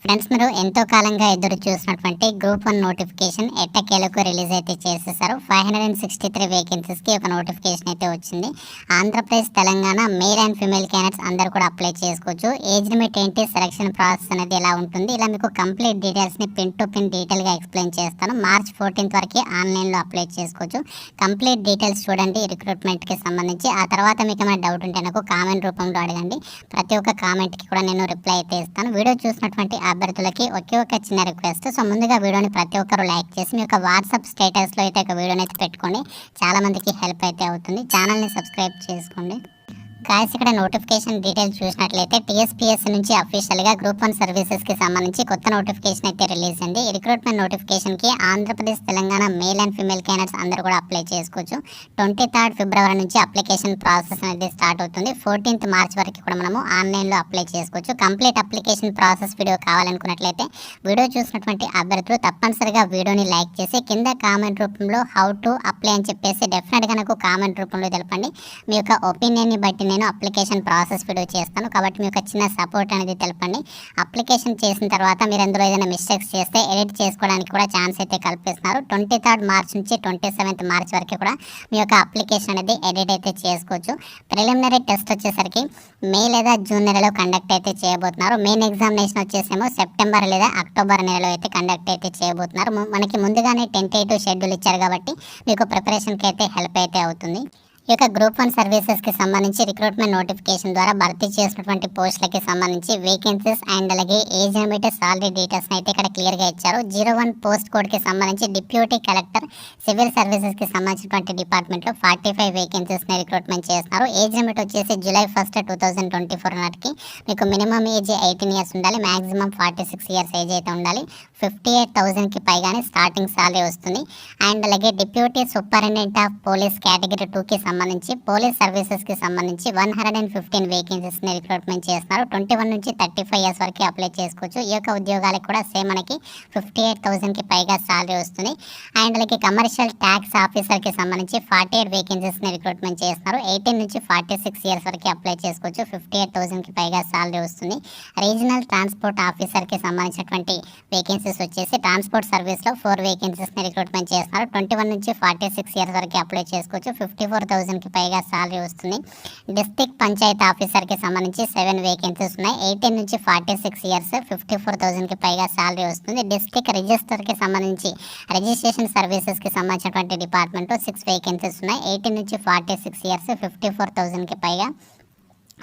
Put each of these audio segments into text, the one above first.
Friends, మీరు ఎంతో కాలంగా ఎదురు చూసినటువంటి గ్రూప్ 1 నోటిఫికేషన్ ఎట్టకేలకు రిలీజ్ అయితే చేసేసారు. 563 వేకెన్సీస్కి ఒక నోటిఫికేషన్ అయితే వచ్చింది. Andhra Pradesh, Telangana male and female candidates అందరూ కూడా అప్లై చేసుకోవచ్చు. ఏజ్ లిమిట్ ఏంటి, సెలక్షన్ ప్రాసెస్ అనేది ఎలా ఉంటుంది, ఇలా మీకు కంప్లీట్ డీటెయిల్స్ని పిన్ టు పిన్ డీటెయిల్గా ఎక్స్ప్లెయిన్ చేస్తాను. మార్చ్ 14th వరకు ఆన్లైన్లో అప్లై చేసుకోవచ్చు. కంప్లీట్ డీటెయిల్స్ చూడండి రిక్రూట్మెంట్కి సంబంధించి. ఆ తర్వాత మీకు ఏమైనా డౌట్ ఉంటే నాకు కామెంట్ రూపంలో అడగండి. ప్రతి ఒక్క కామెంట్కి కూడా నేను రిప్లై అయితే ఇస్తాను. వీడియో చూసినటువంటి అభ్యర్థులకి ఒకే ఒక చిన్న రిక్వెస్ట్. సో ముందుగా వీడియోని ప్రతి ఒక్కరు లైక్ చేసి మీ యొక్క వాట్సాప్ స్టేటస్లో అయితే ఒక వీడియోని అయితే పెట్టుకోండి. చాలా మందికి హెల్ప్ అయితే అవుతుంది. ఛానల్ని సబ్స్క్రైబ్ చేసుకోండి. గాయస్, ఇక్కడ నోటిఫికేషన్ డీటెయిల్స్ చూసినట్లయితే టీఎస్పీఎస్సీ నుంచి అఫీషియల్గా గ్రూప్ 1 సర్వీసెస్కి సంబంధించి కొత్త నోటిఫికేషన్ అయితే రిలీజ్ అయింది. ఈ రిక్రూట్మెంట్ నోటిఫికేషన్కి Andhra Pradesh, Telangana male and female candidates అందరూ కూడా అప్లై చేసుకోవచ్చు. 23rd February నుంచి అప్లికేషన్ ప్రాసెస్ అనేది స్టార్ట్ అవుతుంది. 14th March వరకు కూడా మనము ఆన్లైన్లో అప్లై చేసుకోవచ్చు. కంప్లీట్ అప్లికేషన్ ప్రాసెస్ వీడియో కావాలనుకున్నట్లయితే వీడియో చూసినటువంటి అభ్యర్థులు తప్పనిసరిగా వీడియోని లైక్ చేసి కింద కామెంట్ రూపంలో హౌ టు అప్లై అని చెప్పేసి డెఫినెట్గా నాకు కామెంట్ రూపంలో తెలపండి. మీ యొక్క ఒపీనియన్ని బట్టి నేను అప్లికేషన్ ప్రాసెస్ వీడియో చేస్తాను కాబట్టి మీ యొక్క చిన్న సపోర్ట్ అనేది తెలపండి. అప్లికేషన్ చేసిన తర్వాత మీరు అందులో ఏదైనా మిస్టేక్స్ చేస్తే ఎడిట్ చేసుకోవడానికి కూడా ఛాన్స్ అయితే కల్పిస్తున్నారు. 23rd March నుంచి 27th March వరకు కూడా మీ యొక్క అప్లికేషన్ అనేది ఎడిట్ అయితే చేసుకోవచ్చు. ప్రిలిమినరీ టెస్ట్ వచ్చేసరికి మే లేదా జూన్ నెలలో కండక్ట్ అయితే చేయబోతున్నారు. మెయిన్ ఎగ్జామినేషన్ వచ్చేసేమో సెప్టెంబర్ లేదా అక్టోబర్ నెలలో అయితే కండక్ట్ అయితే చేయబోతున్నారు. మనకి ముందుగానే టెంటేటివ్ షెడ్యూల్ ఇచ్చారు కాబట్టి మీకు ప్రిపరేషన్కి అయితే హెల్ప్ అయితే అవుతుంది. ఈ యొక్క గ్రూప్ 1 సర్వీసెస్కి సంబంధించి రిక్రూట్మెంట్ నోటిఫికేషన్ ద్వారా భర్తీ చేసినటువంటి పోస్టులకి సంబంధించి వేకెన్సీస్ అండ్ అలాగే ఏజ్ లిమిట్, సాలరీ డీటెయిల్స్ అయితే ఇక్కడ క్లియర్గా ఇచ్చారు. 01 పోస్ట్ కోడ్కి సంబంధించి డిప్యూటీ కలెక్టర్ సివిల్ సర్వీసెస్కి సంబంధించినటువంటి డిపార్ట్మెంట్లో 45 వేకెన్సీస్ని రిక్రూట్మెంట్ చేస్తున్నారు. ఏజ్ లిమిట్ వచ్చేసి July 1st, 2024 నాటికి మీకు మినిమం ఏజ్ 18 years ఉండాలి, మ్యాక్సిమం 46 years ఏజ్ అయితే ఉండాలి. 58,000కి పైగానే స్టార్టింగ్ సాలరీ వస్తుంది. అండ్ అలాగే deputy superintendent of police category 2కి సంబంధించి పోలీస్ సర్వీసెస్కి సంబంధించి 115 వేకెన్సీస్ని రిక్రూట్మెంట్ చేస్తున్నారు. 21 నుంచి 35 years వరకు అప్లై చేసుకోవచ్చు. ఈ యొక్క ఉద్యోగాలకు కూడా సేమ్ మనకి 58,000కి పైగా సాలరీ వస్తుంది. అండ్ అలాగే కమర్షియల్ ట్యాక్స్ ఆఫీసర్కి సంబంధించి 48 వేకెన్సీస్ని రిక్రూట్మెంట్ చేస్తున్నారు. 18 నుంచి 46 years వరకు అప్లై చేసుకోవచ్చు. 58,000కి పైగా సాలరీ వస్తుంది. రీజనల్ ట్రాన్స్పోర్ట్ ఆఫీసర్కి సంబంధించినటువంటి వేకెన్సీస్ వచ్చేసి ట్రాన్స్పోర్ట్ సర్వీస్లో 4 వేకెన్సీస్ని రిక్రూట్మెంట్ చేస్తున్నారు. 21 నుంచి 46 years వరకు అప్లై చేసుకోవచ్చు. 54,000కి పైగా సాలరీ వస్తుంది. డిస్ట్రిక్ట్ పంచాయతీ ఆఫీసర్కి సంబంధించి 7 వేకెన్సీస్ ఉన్నాయి. 18 నుంచి 46 years, 54,000కి పైగా సాలరీ వస్తుంది. డిస్ట్రిక్ట్ రిజిస్టర్కి సంబంధించి రిజిస్ట్రేషన్ సర్వీసెస్కి సంబంధించినటువంటి డిపార్ట్మెంట్లో 6 వేకెన్సీస్ ఉన్నాయి. 18 నుంచి 46 years, 54,000కి పైగా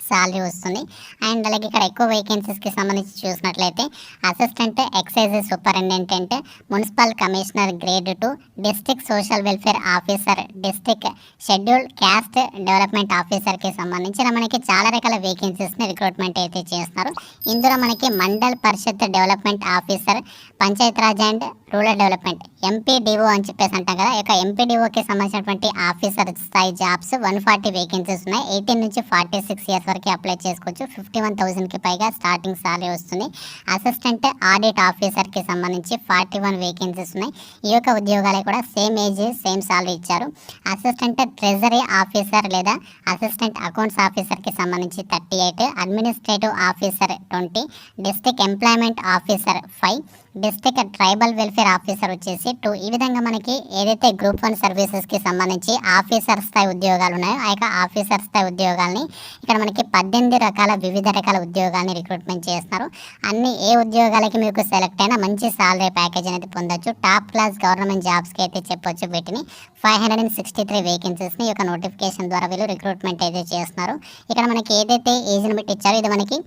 సాలరీ వస్తుంది. అండ్ అలాగే ఇక్కడ ఎక్కువ వేకెన్సీస్కి సంబంధించి చూసినట్లయితే assistant excise superintendent, municipal commissioner grade 2, district social welfare officer, district scheduled caste development ఆఫీసర్కి సంబంధించిన మనకి చాలా రకాల వేకెన్సీస్ని రిక్రూట్మెంట్ అయితే చేస్తున్నారు. ఇందులో మనకి Mandal Parishad development officer, Panchayati Raj and rural development MPDO అని చెప్పేసి అంటాం కదా, ఇక ఎంపీడీఓకి సంబంధించినటువంటి ఆఫీసర్ స్థాయి జాబ్స్ 140 వేకెన్సీస్ ఉన్నాయి. 18 నుంచి 46 years వరకు అప్లై చేసుకోవచ్చు. 51,000కి పైగా స్టార్టింగ్ సాలరీ వస్తుంది. అసిస్టెంట్ ఆడిట్ ఆఫీసర్కి సంబంధించి 41 వేకెన్సీస్ ఉన్నాయి. ఈ యొక్క ఉద్యోగాలకు కూడా సేమ్ ఏజ్, సేమ్ సాలరీ ఇచ్చారు. అసిస్టెంట్ ట్రెజరీ ఆఫీసర్ లేదా అసిస్టెంట్ అకౌంట్స్ ఆఫీసర్కి సంబంధించి 38, administrative officer 20, district employment officer 5, district tribal welfare officer వచ్చేసి 2. ఈ విధంగా మనకి ఏదైతే గ్రూప్ 1 సర్వీసెస్కి సంబంధించి ఆఫీసర్ స్థాయి ఉద్యోగాలు ఉన్నాయో ఆ యొక్క ఆఫీసర్ స్థాయి ఉద్యోగాల్ని ఇక్కడ మనకి 18 వివిధ రకాల ఉద్యోగాల్ని రిక్రూట్మెంట్ చేస్తున్నారు. అన్ని ఏ ఉద్యోగాలకి మీకు సెలెక్ట్ అయినా మంచి సాలరీ ప్యాకేజ్ అనేది పొందొచ్చు. టాప్ క్లాస్ గవర్నమెంట్ జాబ్స్కి అయితే చెప్పొచ్చు. వీటిని 563 వేకెన్సీస్ని ఈ యొక్క నోటిఫికేషన్ ద్వారా వీళ్ళు రిక్రూట్మెంట్ అయితే చేస్తున్నారు. ఇక్కడ మనకి ఏదైతే ఏజ్ లిమిట్ ఇచ్చారో ఇది మనకి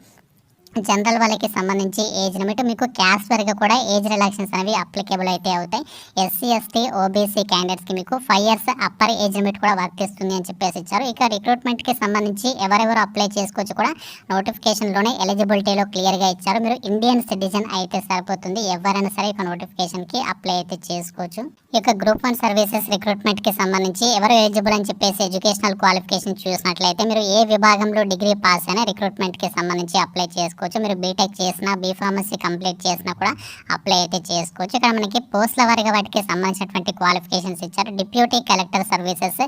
జనరల్ వాళ్ళకి సంబంధించి ఏజ్ లిమిట్, మీకు క్యాస్ట్ వరకు కూడా ఏజ్ రిలాక్షన్స్ అనేవి అప్లికేబుల్ అయితే అవుతాయి. ఎస్సీ, ఎస్టీ, ఓబీసీ క్యాండిడేట్స్కి మీకు 5 years అప్పర్ ఏజ్ లిమిట్ కూడా వర్తిస్తుంది అని చెప్పేసి ఇచ్చారు. ఇక రిక్రూట్మెంట్కి సంబంధించి ఎవరెవరు అప్లై చేసుకోవచ్చు కూడా నోటిఫికేషన్లోనే ఎలిజిబిలిటీలో క్లియర్గా ఇచ్చారు. మీరు ఇండియన్ సిటిజన్ అయితే సరిపోతుంది. ఎవరైనా సరే ఇక నోటిఫికేషన్కి అప్లై అయితే చేసుకోవచ్చు. ఈ యొక్క గ్రూప్ 1 సర్వీసెస్ రిక్రూట్మెంట్కి సంబంధించి ఎవరు ఎలిజిబుల్ అని చెప్పేసి ఎడ్యుకేషనల్ క్వాలిఫికేషన్ చూసినట్లయితే మీరు ఏ విభాగంలో డిగ్రీ పాస్ అయినా రిక్రూట్మెంట్కి సంబంధించి అప్లై చేసుకోవచ్చు. చేసుకోవచ్చు. మీరు బీటెక్ చేసినా, బీఫార్మసీ కంప్లీట్ చేసినా కూడా అప్లై అయితే చేసుకోవచ్చు. ఇక్కడ మనకి పోస్టుల వారిగా వాటికి సంబంధించినటువంటి క్వాలిఫికేషన్స్ ఇచ్చారు. Deputy collector services,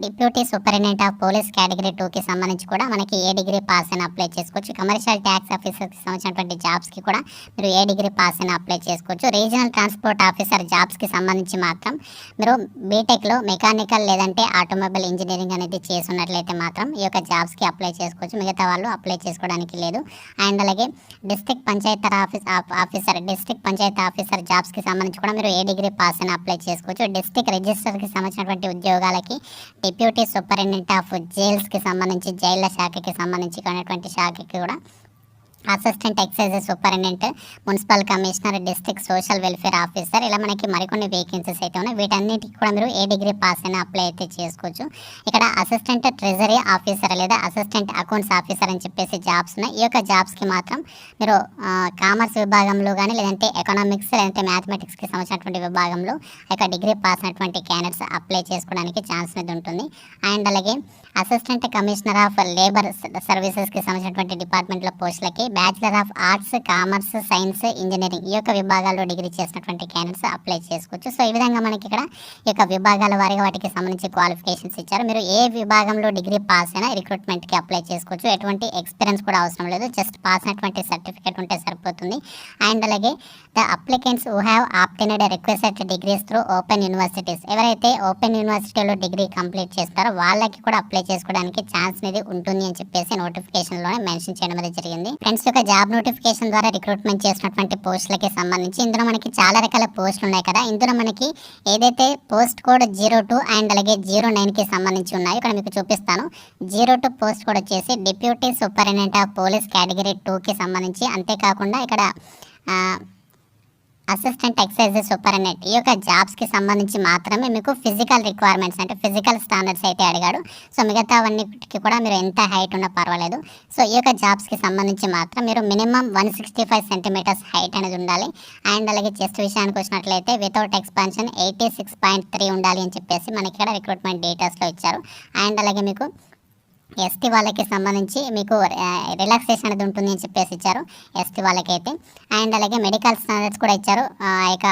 deputy superintendent of police category 2కి సంబంధించి కూడా మనకి ఏ డిగ్రీ పాస్ అయినా అప్లై చేసుకోవచ్చు. కమర్షియల్ ట్యాక్స్ ఆఫీసర్కి సంబంధించినటువంటి జాబ్స్కి కూడా మీరు ఏ డిగ్రీ పాస్ అయినా అప్లై చేసుకోవచ్చు. రీజనల్ ట్రాన్స్పోర్ట్ ఆఫీసర్ జాబ్స్కి సంబంధించి మాత్రం మీరు బీటెక్లో మెకానికల్ లేదంటే ఆటోమొబైల్ ఇంజనీరింగ్ అనేది చేస్తున్నట్లయితే మాత్రం ఈ యొక్క జాబ్స్కి అప్లై చేసుకోవచ్చు. మిగతా వాళ్ళు అప్లై చేసుకోవడానికి లేదు. అండ్ అలాగే డిస్ట్రిక్ట్ పంచాయతీ ఆఫీసర్ జాబ్స్కి సంబంధించి కూడా మీరు ఏ డిగ్రీ పాస్ అయినా అప్లై చేసుకోవచ్చు. డిస్ట్రిక్ట్ రిజిస్టర్కి సంబంధించినటువంటి ఉద్యోగాలకి డిప్యూటీ సూపరింటెండెంట్ ఆఫ్ జైల్స్కి సంబంధించి జైళ్ళ శాఖకి సంబంధించి కొనేటువంటి శాఖకి కూడా assistant excise superintendent, municipal commissioner, district social welfare officer, ఇలా మనకి మరికొన్ని వేకెన్సీస్ అయితే ఉన్నాయి. వీటన్నిటికి కూడా మీరు ఏ డిగ్రీ పాస్ అయినా అప్లై అయితే చేసుకోవచ్చు. ఇక్కడ అసిస్టెంట్ ట్రెజరీ ఆఫీసర్ లేదా అసిస్టెంట్ అకౌంట్స్ ఆఫీసర్ అని చెప్పేసి జాబ్స్ ఉన్నాయి. ఈ యొక్క జాబ్స్కి మాత్రం మీరు కామర్స్ విభాగంలో కానీ లేదంటే ఎకనామిక్స్ లేదంటే మ్యాథమెటిక్స్కి సంబంధించినటువంటి విభాగంలో యొక్క డిగ్రీ పాస్ అయినటువంటి క్యాండిడేట్స్ అప్లై చేసుకోవడానికి ఛాన్స్ అనేది ఉంటుంది. అండ్ అలాగే అసిస్టెంట్ కమిషనర్ ఆఫ్ లేబర్ సర్వీసెస్కి సంబంధించినటువంటి డిపార్ట్మెంట్లో పోస్టులకి bachelor of arts, commerce, science, engineering ఈ యొక్క విభాగాల్లో డిగ్రీ చేసినటువంటి క్యాండిడేట్స్ అప్లై చేసుకోవచ్చు. సో ఈ విధంగా మనకి ఇక్కడ ఈ యొక్క విభాగాల వారిగా వాటికి సంబంధించి క్వాలిఫికేషన్స్ ఇచ్చారు. మీరు ఏ విభాగంలో డిగ్రీ పాస్ అయినా రిక్రూట్మెంట్కి అప్లై చేసుకోవచ్చు. ఎటువంటి ఎక్స్పీరియన్స్ కూడా అవసరం లేదు, జస్ట్ పాస్ అయినటువంటి సర్టిఫికేట్ ఉంటే సరిపోతుంది. అండ్ అలాగే the applicants who have obtained requested degrees through open universities, ఎవరైతే ఓపెన్ యూనివర్సిటీలో డిగ్రీ కంప్లీట్ చేస్తారో వాళ్ళకి కూడా అప్లై చేసుకోవడానికి ఛాన్స్ అనేది ఉంటుంది అని చెప్పేసి నోటిఫికేషన్లోనే మెన్షన్ చేయడం అనేది జరిగింది. ఫ్రెండ్స్, యొక్క జాబ్ నోటిఫికేషన్ ద్వారా రిక్రూట్మెంట్ చేసినటువంటి పోస్టులకి సంబంధించి ఇందులో మనకి చాలా రకాల పోస్టులు ఉన్నాయి కదా. ఇందులో మనకి ఏదైతే పోస్ట్ కోడ్ 02 అండ్ అలాగే 09కి సంబంధించి ఉన్నాయో ఇక్కడ మీకు చూపిస్తాను. 02 పోస్ట్ కోడ్ వచ్చేసి deputy superintendent of police category 2కి సంబంధించి, అంతేకాకుండా ఇక్కడ అసిస్టెంట్ ఎక్సైజ్ సూపరింటెండెంట్ ఈ యొక్క జాబ్స్కి సంబంధించి మాత్రమే మీకు ఫిజికల్ రిక్వైర్మెంట్స్ అంటే ఫిజికల్ స్టాండర్డ్స్ అయితే అడిగాడు. సో మిగతావన్నిటికి కూడా మీరు ఎంత హైట్ ఉన్నా పర్వాలేదు. సో ఈ యొక్క జాబ్స్కి సంబంధించి మాత్రం మీరు మినిమం 165 సెంటీమీటర్స్ హైట్ అనేది ఉండాలి. అండ్ అలాగే చెస్ట్ విషయానికి వచ్చినట్లయితే వితౌట్ ఎక్స్పాన్షన్ 86.3 ఉండాలి అని చెప్పేసి మనకి ఇక్కడ రిక్రూట్మెంట్ డీటెయిల్స్లో ఇచ్చారు. అండ్ అలాగే మీకు ఎస్టీ వాళ్ళకి సంబంధించి మీకు రిలాక్సేషన్ అనేది ఉంటుంది అని చెప్పేసి ఇచ్చారు ఎస్టీ వాళ్ళకైతే. అండ్ అలాగే మెడికల్ స్టాండర్డ్స్ కూడా ఇచ్చారు. ఇక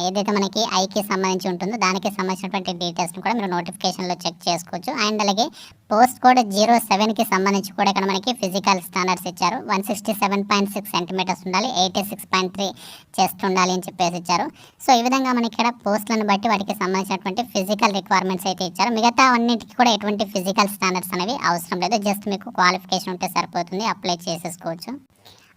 ఏదైతే మనకి ఐకి సంబంధించి ఉంటుందో దానికి సంబంధించినటువంటి డీటెయిల్స్ని కూడా మీరు నోటిఫికేషన్లో చెక్ చేసుకోవచ్చు. అండ్ అలాగే పోస్ట్ కోడ్ 07కి సంబంధించి కూడా ఇక్కడ మనకి ఫిజికల్ స్టాండర్డ్స్ ఇచ్చారు. 167.6 సెంటీమీటర్స్ ఉండాలి, 86.3 చెస్ట్ ఉండాలి అని చెప్పేసి ఇచ్చారు. సో ఈ విధంగా మనకి ఇక్కడ పోస్టులను బట్టి వాటికి సంబంధించినటువంటి ఫిజికల్ రిక్వైర్మెంట్స్ అయితే ఇచ్చారు. మిగతా అన్నింటికి కూడా ఎటువంటి ఫిజికల్ స్టాండర్డ్స్ అనేవి అవసరం లేదు, జస్ట్ మీకు క్వాలిఫికేషన్ ఉంటే సరిపోతుంది, అప్లై చేసేసుకోవచ్చు.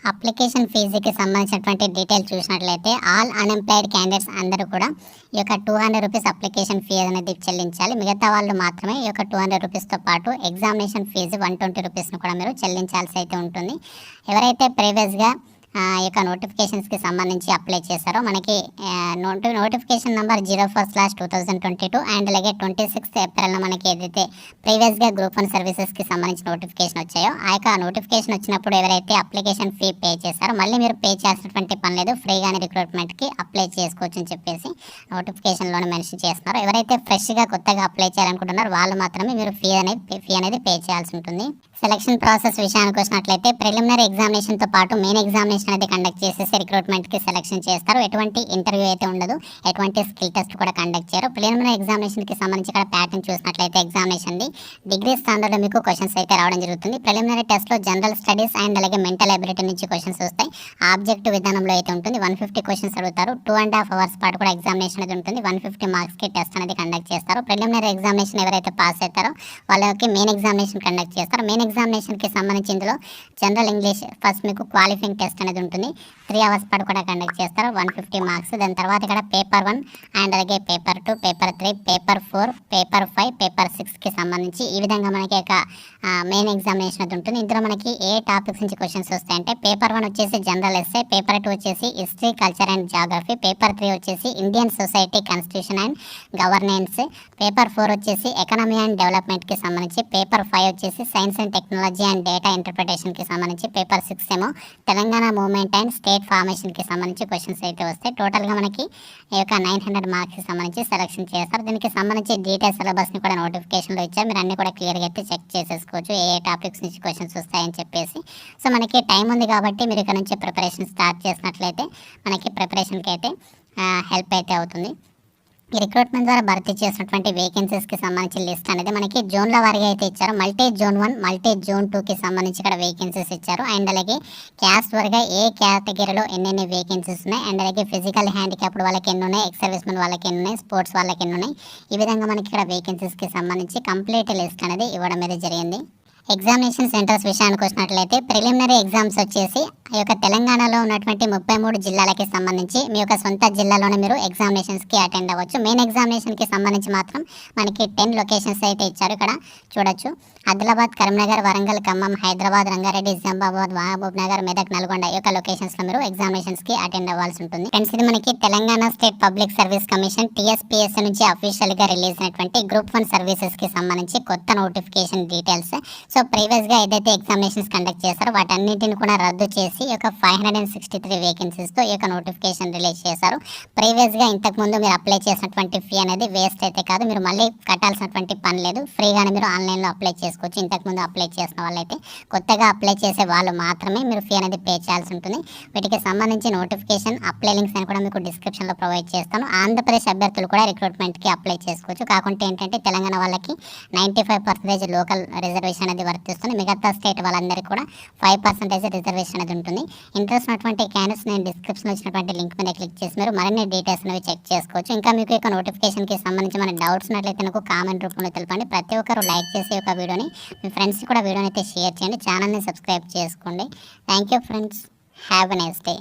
అప్లికేషన్ ఫీజుకి సంబంధించినటువంటి డీటెయిల్ చూసినట్లయితే ఆల్ అన్ఎంప్లాయిడ్ క్యాండిడేట్స్ అందరూ కూడా ఈ యొక్క 200 రూపీస్ అప్లికేషన్ ఫీజు అనేది చెల్లించాలి. మిగతా వాళ్ళు మాత్రమే ఈ యొక్క 200 రూపీస్తో పాటు ఎగ్జామినేషన్ ఫీజు 120 రూపీస్ను కూడా మీరు చెల్లించాల్సి అయితే ఉంటుంది. ఎవరైతే ప్రీవియస్గా ఈ యొక్క నోటిఫికేషన్స్కి సంబంధించి అప్లై చేశారో మనకి నోటిఫికేషన్ నెంబర్ 04/2022 అండ్ అలాగే 26 ఏప్రిల్న మనకి ఏదైతే ప్రీవియస్గా గ్రూప్ 1 సర్వీసెస్కి సంబంధించి నోటిఫికేషన్ వచ్చాయో ఆ యొక్క నోటిఫికేషన్ వచ్చినప్పుడు ఎవరైతే అప్లికేషన్ ఫీ పే చేశారో మళ్ళీ మీరు పే చేసినటువంటి పని లేదు, ఫ్రీగానే రిక్రూట్మెంట్కి అప్లై చేసుకోవచ్చు అని చెప్పేసి నోటిఫికేషన్లోనే మెన్షన్ చేస్తున్నారు. ఎవరైతే ఫ్రెష్గా కొత్తగా అప్లై చేయాలనుకుంటున్నారో వాళ్ళు మాత్రమే మీరు ఫీ అనేది పే చేయాల్సి ఉంటుంది. సెలక్షన్ ప్రాసెస్ విషయానికి వచ్చినట్లయితే ప్రిలిమినరీ ఎగ్జామినేషన్తో పాటు మెయిన్ ఎగ్జామినేషన్ అనేది కండక్ట్ చేసేసి రిక్రూట్మెంట్కి సెలక్షన్ చేస్తారు. ఎటువంటి ఇంటర్వ్యూ అయితే ఉండదు, ఎటువంటి స్కిల్ టెస్ట్ కూడా కండక్ట్ చేయరు. ప్రిలిమినరీ ఎగ్జామినేషన్కి సంబంధించి ఇక్కడ ప్యాటర్న్ చూసినట్లయితే ఎగ్జామినేషన్ది డిగ్రీ స్టాండర్డ్లో మీకు క్వశ్చన్స్ అయితే రావడం జరుగుతుంది. ప్రిలిమినరీ టెస్ట్లో జనరల్ స్టడీస్ అండ్ అలాగే మెంటల్ ఎబిలిటీ నుంచి క్వశ్చన్స్ వస్తాయి. ఆబ్జెక్టివ్ విధానంలో అయితే ఉంటుంది. 150 క్వశ్చన్స్ అడుగుతారు. 2.5 అవర్స్ పాటు కూడా ఎగ్జామినేషన్ అనేది ఉంటుంది. 150 మార్క్స్కి టెస్ట్ అనేది కండక్ట్ చేస్తారు. ప్రిలిమినరీ ఎగ్జామినేషన్ ఎవరైతే పాస్ అవుతారో వాళ్ళకి మెయిన్ ఎగ్జామినేషన్ కండక్ట్ చేస్తారు. మెయిన్ ఎగ్జామినేషన్కి సంబంధించి ఇందులో జనరల్ ఇంగ్లీష్ ఫస్ట్ మీకు క్వాలిఫైయింగ్ టెస్ట్ అనేది ఉంటుంది. 3 అవర్స్ పాటు కూడా కండక్ట్ చేస్తారు. 150 మార్క్స్. దాని తర్వాత ఇక్కడ పేపర్ 1 అండ్ అలాగే paper 2, paper 3, paper 4, paper 5, paper 6కి సంబంధించి ఈ విధంగా మనకి ఒక మెయిన్ ఎగ్జామినేషన్ అది ఉంటుంది. ఇందులో మనకి ఏ టాపిక్స్ నుంచి క్వశ్చన్స్ వస్తాయంటే పేపర్ 1 వచ్చేసి జనరల్ ఎస్సే, పేపర్ 2 వచ్చేసి history, culture and geography, paper 3 వచ్చేసి Indian society, constitution and governance, paper 4 వచ్చేసి ఎకనామీ అండ్ డెవలప్మెంట్కి సంబంధించి, పేపర్ 5 వచ్చేసి science and technology and data ఇంటర్ప్రిటేషన్కి సంబంధించి, పేపర్ 6 ఏమో తెలంగాణ మూవ్మెంట్ అండ్ స్టేట్ ఫార్మేషన్కి సంబంధించి క్వశ్చన్స్ అయితే వస్తాయి. టోటల్గా మనకి ఈ యొక్క 900 మార్క్స్కి సంబంధించి సెలెక్షన్ చేస్తారు. దీనికి సంబంధించి డీటెయిల్ సిలబస్ని కూడా నోటిఫికేషన్లో ఇచ్చారు. మీరు అన్ని కూడా క్లియర్గా అయితే చెక్ చేసేసుకోవచ్చు ఏ టాపిక్స్ నుంచి క్వశ్చన్స్ వస్తాయని చెప్పేసి. సో మనకి టైం ఉంది కాబట్టి మీరు ఇక్కడ నుంచి ప్రిపరేషన్ స్టార్ట్ చేసినట్లయితే మనకి ప్రిపరేషన్కి అయితే హెల్ప్ అయితే అవుతుంది. ఈ రిక్రూట్మెంట్ ద్వారా భర్తీ చేసినటువంటి వేకెన్సీస్కి సంబంధించిన లిస్ట్ అనేది మనకి జోన్ల వారిగా అయితే ఇచ్చారు. మల్టీ జోన్ 1, మల్టీ జోన్ 2కి సంబంధించి ఇక్కడ వేకెన్సీస్ ఇచ్చారు. అండ్ అలాగే క్యాస్ట్ వారిగా ఏ కేటగిరీలో ఎన్ని వేకెన్సీస్ ఉన్నాయి, అండ్ అలాగే ఫిజికల్ హ్యాండిక్యాప్డ్ వాళ్ళకి ఎన్ని ఉన్నాయి, ఎక్స్ సర్వీస్ మెన్ వాళ్ళకి ఎన్ని ఉన్నాయి, స్పోర్ట్స్ వాళ్ళకి ఎన్ని ఉన్నాయి, ఈ విధంగా మనకి ఇక్కడ వేకెన్సీస్కి సంబంధించి కంప్లీట్ లిస్ట్ అనేది ఇవ్వడం అనేది జరిగింది. ఎగ్జామినేషన్ సెంటర్స్ విషయానికి వచ్చినట్లయితే ప్రిలిమినరీ ఎగ్జామ్స్ వచ్చేసి ఈ యొక్క తెలంగాణలో ఉన్నటువంటి 33 జిల్లాలకి సంబంధించి మీ యొక్క సొంత జిల్లాలోనే మీరు ఎగ్జామినేషన్స్కి అటెండ్ అవ్వచ్చు. మెయిన్ ఎగ్జామినేషన్కి సంబంధించి మాత్రం మనకి 10 లొకేషన్స్ అయితే ఇచ్చారు. ఇక్కడ చూడొచ్చు ఆదిలాబాద్, కరీంనగర్, వరంగల్, ఖమ్మం, హైదరాబాద్, రంగారెడ్డి, నిజామాబాద్, మహబూబ్ నగర్, మెదక్, నల్గొండ ఈ యొక్క లొకేషన్స్లో మీరు ఎగ్జామినేషన్స్కి అటెండ్ అవ్వాల్సి ఉంటుంది. ఫ్రెండ్స్, ఇది మనకి Telangana state public service commission TSPSC నుంచి అఫీషియల్గా రిలీజ్ అయినటువంటి గ్రూప్ 1 సర్వీసెస్కి సంబంధించి కొత్త నోటిఫికేషన్ డీటెయిల్స్. సో ప్రీవియస్గా ఏదైతే ఎగ్జామినేషన్స్ కండక్ట్ చేస్తారో వాటన్నిటిని కూడా రద్దు చేసి ఈ యొక్క 563 వేకెన్సీస్తో ఈ యొక్క నోటిఫికేషన్ రిలీజ్ చేశారు. ప్రీవియస్గా ఇంతకుముందు మీరు అప్లై చేసినటువంటి ఫీ అనేది వేస్ట్ అయితే కాదు, మీరు మళ్ళీ కట్టాల్సినటువంటి పని లేదు. ఫ్రీగానే మీరు ఆన్లైన్లో అప్లై చేసుకోవచ్చు. ఇంతకుముందు అప్లై చేసిన వాళ్ళైతే, కొత్తగా అప్లై చేసే వాళ్ళు మాత్రమే మీరు ఫీ అనేది పే చేయాల్సి ఉంటుంది. వీటికి సంబంధించి నోటిఫికేషన్ అప్లై లింక్స్ అని కూడా మీకు డిస్క్రిప్షన్లో ప్రొవైడ్ చేస్తాను. ఆంధ్రప్రదేశ్ అభ్యర్థులు కూడా రిక్రూట్మెంట్కి అప్లై చేసుకోవచ్చు. కాకుంటే ఏంటంటే తెలంగాణ వాళ్ళకి 95% లోకల్ రిజర్వేషన్ అనేది వర్తిస్తుంది. మిగతా స్టేట్ వాళ్ళందరికీ కూడా 5% రిజర్వేషన్ అనేది ఉంటుంది. ఇంట్రెస్ట్ ఉన్నటువంటి క్యాండిడేట్స్ నేను డిస్క్రిప్షన్లో ఇచ్చినటువంటి లింక్ మీద క్లిక్ చేసి మీరు మరిన్ని డీటెయిల్స్ అనేవి చెక్ చేసుకోవచ్చు. ఇంకా మీకు యొక్క నోటిఫికేషన్కి సంబంధించి మన డౌట్స్ ఉన్నట్లయితే నాకు కామెంట్ రూపంలో తెలపండి. ప్రతి ఒక్కరు లైక్ చేసి ఒక వీడియోని మీ ఫ్రెండ్స్ కూడా వీడియోని అయితే షేర్ చేయండి. ఛానల్ని సబ్స్క్రైబ్ చేసుకోండి. Thank you friends. Have a nice day.